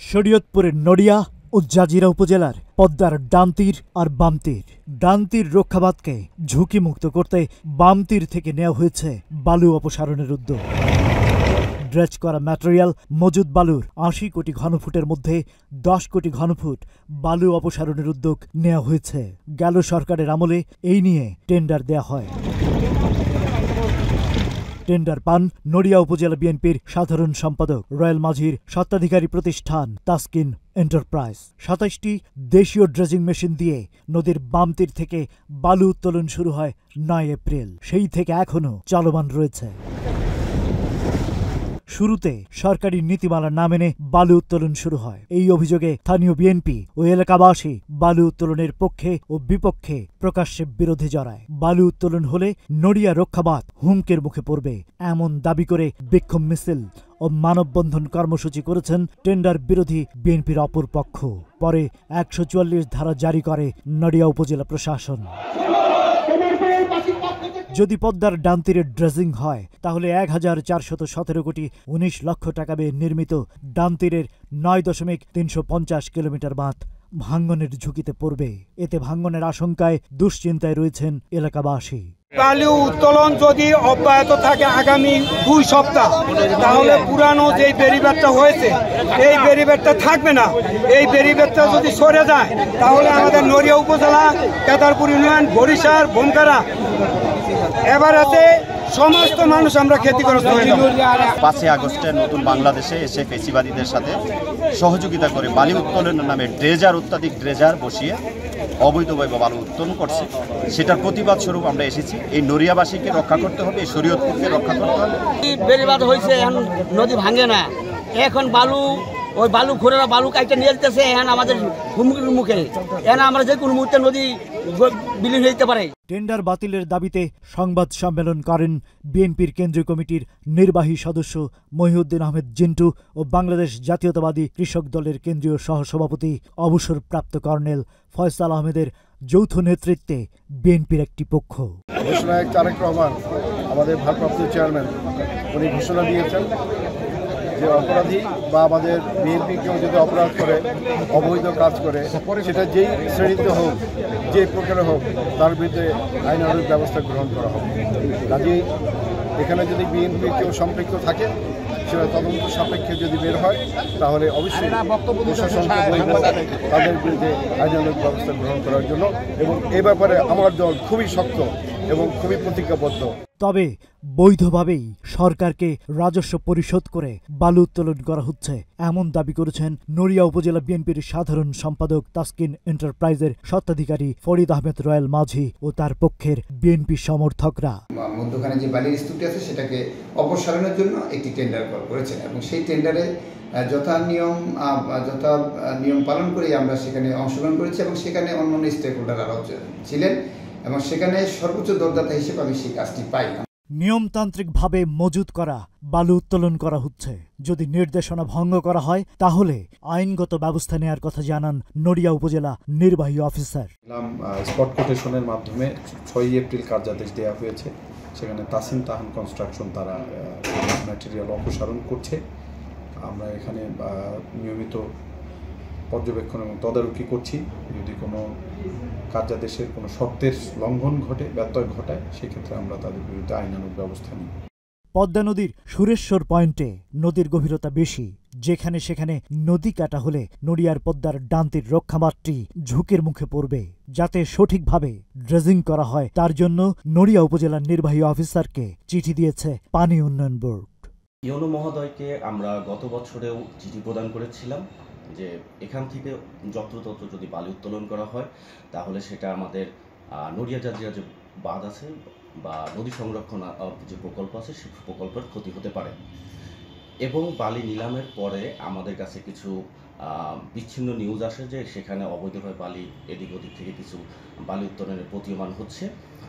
শরীয়তপুরের নড়িয়া ও জাজিরা উপজেলার পদ্মার ডানতীর আর বামতীর। ডানতীর রক্ষাবাদকে ঝুঁকিমুক্ত করতে বামতীর থেকে নেওয়া হয়েছে বালু অপসারণের উদ্যোগ। ড্রেজ করা ম্যাটেরিয়াল মজুদ বালুর ৮০ কোটি ঘনফুটের মধ্যে ১০ কোটি ঘনফুট বালু অপসারণের উদ্যোগ নেওয়া হয়েছে। গেল সরকারের আমলে এই নিয়ে টেন্ডার দেয়া হয়। টেন্ডার পান নড়িয়া উপজেলা বিএনপির সাধারণ সম্পাদক রয়েল মাঝির স্বত্বাধিকারী প্রতিষ্ঠান তাসকিন এন্টারপ্রাইজ। ২৭টি দেশীয় ড্রেজিং মেশিন দিয়ে নদীর বামতীর থেকে বালু উত্তোলন শুরু হয় ৯ এপ্রিল। সেই থেকে এখনও চলমান রয়েছে। শুরুতে সরকারি নীতিমালা না মেনে বালু উত্তোলন শুরু হয়। এই অভিযোগে স্থানীয় বিএনপি ও এলাকাবাসী বালু উত্তোলনের পক্ষে ও বিপক্ষে প্রকাশ্যে বিরোধে জড়ায়। বালু উত্তোলন হলে নড়িয়া রক্ষাবাদ হুমকির মুখে পড়বে এমন দাবি করে বিক্ষোভ মিছিল ও মানববন্ধন কর্মসূচি করেছেন টেন্ডার বিরোধী বিএনপির অপর পক্ষ। পরে ১৪৪ ধারা জারি করে নড়িয়া উপজেলা প্রশাসন। যদি পদ্মার ডানতীরের ড্রেজিং হয় তাহলে ১,৪১৭ কোটি ১৯ লক্ষ টাকা ব্যয়ে নির্মিত ডানতীরের ৯.৩৫০ কিলোমিটার বাঁধ ভাঙ্গনের ঝুঁকিতে পড়বে। এতে ভাঙ্গনের আশঙ্কায় দুশ্চিন্তায় রয়েছেন এলাকাবাসী। বালু উত্তোলন যদি অব্যাহত থাকে আগামী ২ সপ্তাহ, তাহলে পুরানো যে বেরিবাদটা হয়েছে এই বেরিবাদটা থাকবে না। এই বেরিবাদটা যদি সরে যায় তাহলে আমাদের নড়িয়া উপজেলা, কেদারপুর ইউনিয়ন, বরিশাল, বনগাঁড়া এবারেতে সমস্ত মানুষ আমরা ক্ষতিগ্রস্ত হয়ে যাব। ৫ই আগস্টে নতুন বাংলাদেশে এসে ফেসিবাদীদের সাথে সহযোগিতা করে বালু উত্তোলনের নামে অত্যাধিক ড্রেজার বসিয়ে অবৈধভাবে বালু উত্তোলন করছে। সেটার প্রতিবাদ স্বরূপ আমরা এসেছি। এই নড়িয়াবাসীকে রক্ষা করতে হবে, এই শরীয়তপুরকে রক্ষা করতে হবে। বেরিবাদ হয়েছে, এখন নদী ভাঙে না। এখন ওই বালু ঘোরেরা বালু কাইটে নিয়ে যেতেছে, এখন আমাদের হুমকির মুখে। এখন আমরা যে কোনো মুহূর্তে নদী বিলীন হয়ে যেতে পারে। টেন্ডার বাতিলের দাবিতে সংবাদ সম্মেলন করেন বিএনপির কেন্দ্রীয় কমিটির নির্বাহী সদস্য মহিউদ্দিন আহমেদ জিন্টু ও বাংলাদেশ জাতীয়তাবাদী কৃষক দলের কেন্দ্রীয় সহসভাপতি অবসরপ্রাপ্ত কর্নেল ফয়সাল আহমেদের যৌথ নেতৃত্বে বিএনপির একটি পক্ষ। ঘোষণায় তারেক রহমান, আমাদের ভারপ্রাপ্ত চেয়ারম্যান, উনি ঘোষণা দিয়েছেন যে অপরাধী বা আমাদের বিএনপি কেউ যদি অপরাধ করে, অবৈধ কাজ করে, সেটা যেই শ্রেণীতে হোক, যে প্রকারে হোক, তার বিরুদ্ধে আইনানুগ ব্যবস্থা গ্রহণ করা হবে। কাজেই এখানে যদি বিএনপি কেউ সম্পৃক্ত থাকে, সেটা তদন্ত সাপেক্ষে যদি বের হয়, তাহলে অবশ্যই প্রশাসনকে বলব তাদের বিরুদ্ধে আইনানুগ ব্যবস্থা গ্রহণ করার জন্য। এবং এ ব্যাপারে আমার দল খুবই শক্ত এবং খুবই প্রতিজ্ঞাবদ্ধ। তবে বৈধভাবেই সরকারকে রাজস্ব পরিশোধ করে বালু উত্তোলন করা হচ্ছে এমন দাবি করেছেন নড়িয়া উপজেলা বিএনপির সাধারণ সম্পাদক তাসকিন এন্টারপ্রাইজের স্বত্বাধিকারী ফরিদ আহমেদ রয়েল মাঝি ও তার পক্ষের বিএনপি সমর্থকরা। মধ্যখানে যে বালির স্তূপটি আছে সেটাকে অপসারণের জন্য একটি টেন্ডার করেছেন এবং সেই টেন্ডারে যথা নিয়ম পালন করে আমরা সেখানে অংশগ্রহণ করেছি এবং সেখানে অন্যান্য স্টেক হোল্ডাররাও ছিলেন এবং সেখানে সর্বোচ্চ দরদাতা হিসেবে আমি সেই কাজটি পাই না। নিয়মতান্ত্রিকভাবে মজুত করা বালু উত্তোলন করা হচ্ছে। যদি নির্দেশনা ভঙ্গ করা হয় তাহলে আইনগত ব্যবস্থা নেওয়ার কথা জানান নড়িয়া উপজেলা নির্বাহী অফিসার। স্পট কোটেশনের মাধ্যমে ৬ এপ্রিল কার্যাদেশ দেওয়া হয়েছে। সেখানে তাসিম তাহান কনস্ট্রাকশন তারা ম্যাটেরিয়াল অপসারণ করছে। আমরা এখানে নিয়মিত পর্যবেক্ষণ এবং তদারকি করছি। যদি কোনো কার্যাদেশের কোনো শর্তের লঙ্ঘন ঘটে, ব্যত্যয় ঘটায়, সেক্ষেত্রে আমরা তাদের বিরুদ্ধে আইনানুগ ব্যবস্থা নিই। পদ্মা নদীর সুরেশ্বর পয়েন্টে নদীর গভীরতা বেশি। যেখানে সেখানে নদী কাটা হলে নড়িয়ার পদ্মার ডানতীর রক্ষাবাদটি ঝুঁকির মুখে পড়বে। যাতে সঠিকভাবে ড্রেজিং করা হয় তার জন্য নড়িয়া উপজেলার নির্বাহী অফিসারকে চিঠি দিয়েছে পানি উন্নয়ন বোর্ড। ইউনো মহোদয়কে আমরা গত বছরেও চিঠি প্রদান করেছিলাম যে এখান থেকে যত্রতত্র যদি বালু উত্তোলন করা হয় তাহলে সেটা আমাদের নড়িয়া জাজিরা যে বাঁধ আছে বা নদী সংরক্ষণ যে প্রকল্প আছে সেই প্রকল্পের ক্ষতি হতে পারে। এবং বালি নিলামের পরে আমাদের কাছে কিছু বিচ্ছিন্ন নিউজ আসে যে সেখানে অবৈধভাবে বালি এদিক ওদিক থেকে কিছু বালি উত্তোলনের প্রতীয়মান হচ্ছে।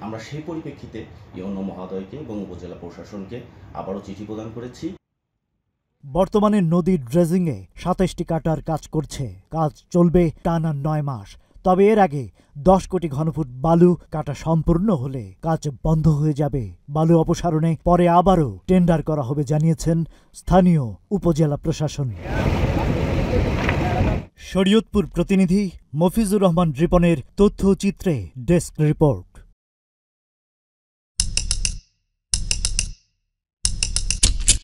আমরা সেই পরিপ্রেক্ষিতে ইউনো মহোদয়কে এবং উপজেলা প্রশাসনকে আবারও চিঠি প্রদান করেছি। বর্তমানে নদীর ড্রেজিংয়ে ২৭টি কাটার কাজ করছে। কাজ চলবে টানা ৯ মাস। তবে এর আগে ১০ কোটি ঘনফুট বালু কাটা সম্পূর্ণ হলে কাজ বন্ধ হয়ে যাবে। বালু অপসারণে পরে আবারও টেন্ডার করা হবে জানিয়েছেন স্থানীয় উপজেলা প্রশাসন। শরীয়তপুর প্রতিনিধি মফিজুর রহমান রিপনের তথ্যচিত্রে ডেস্ক রিপোর্ট।